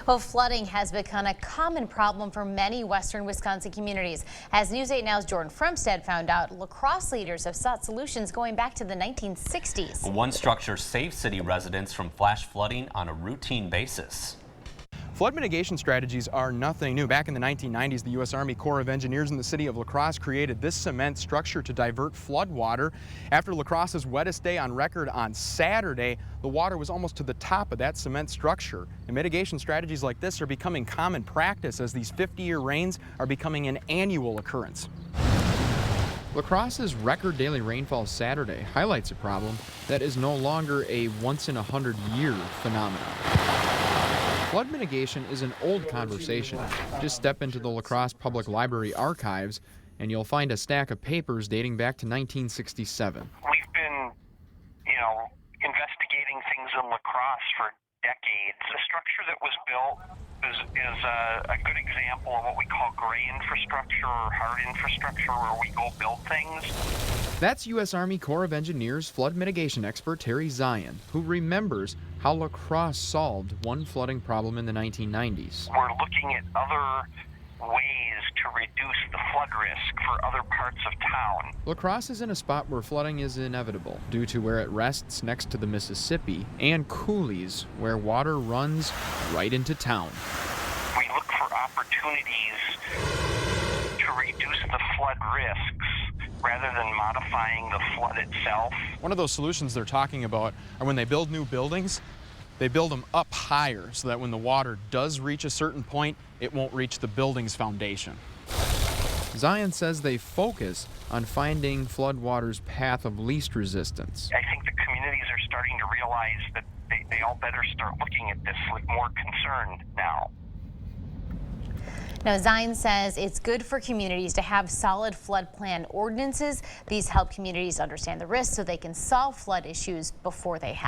Well, flooding has become a common problem for many western Wisconsin communities. As News 8 Now's Jordan Frumstead found out, La Crosse leaders have sought solutions going back to the 1960s. One structure saves city residents from flash flooding on a routine basis. Flood mitigation strategies are nothing new. Back in the 1990s, the U.S. Army Corps of Engineers in the city of La Crosse created this cement structure to divert flood water. After La Crosse's wettest day on record on Saturday, the water was almost to the top of that cement structure. And mitigation strategies like this are becoming common practice as these 50-year rains are becoming an annual occurrence. La Crosse's record daily rainfall Saturday highlights a problem that is no longer a once-in-a-100-year phenomenon. Flood mitigation is an old conversation. Just step into the La Crosse Public Library archives and you'll find a stack of papers dating back to 1967. We've been, investigating things in La Crosse for decades. The structure that was built is a good example of what we call gray infrastructure or hard infrastructure, where we go build things. That's U.S. Army Corps of Engineers flood mitigation expert Terry Zion, who remembers how La Crosse solved one flooding problem in the 1990s. We're looking at other ways to reduce the flood risk for other parts of town. La Crosse is in a spot where flooding is inevitable due to where it rests next to the Mississippi and coulees where water runs right into town. We look for opportunities to reduce the flood risks rather than modifying the flood itself. One of those solutions they're talking about are when they build new buildings, they build them up higher so that when the water does reach a certain point, it won't reach the building's foundation. Zion says they focus on finding floodwater's path of least resistance. I think the communities are starting to realize that they all better start looking at this with more concern now. Now, Zion says it's good for communities to have solid flood plan ordinances. These help communities understand the risks so they can solve flood issues before they happen.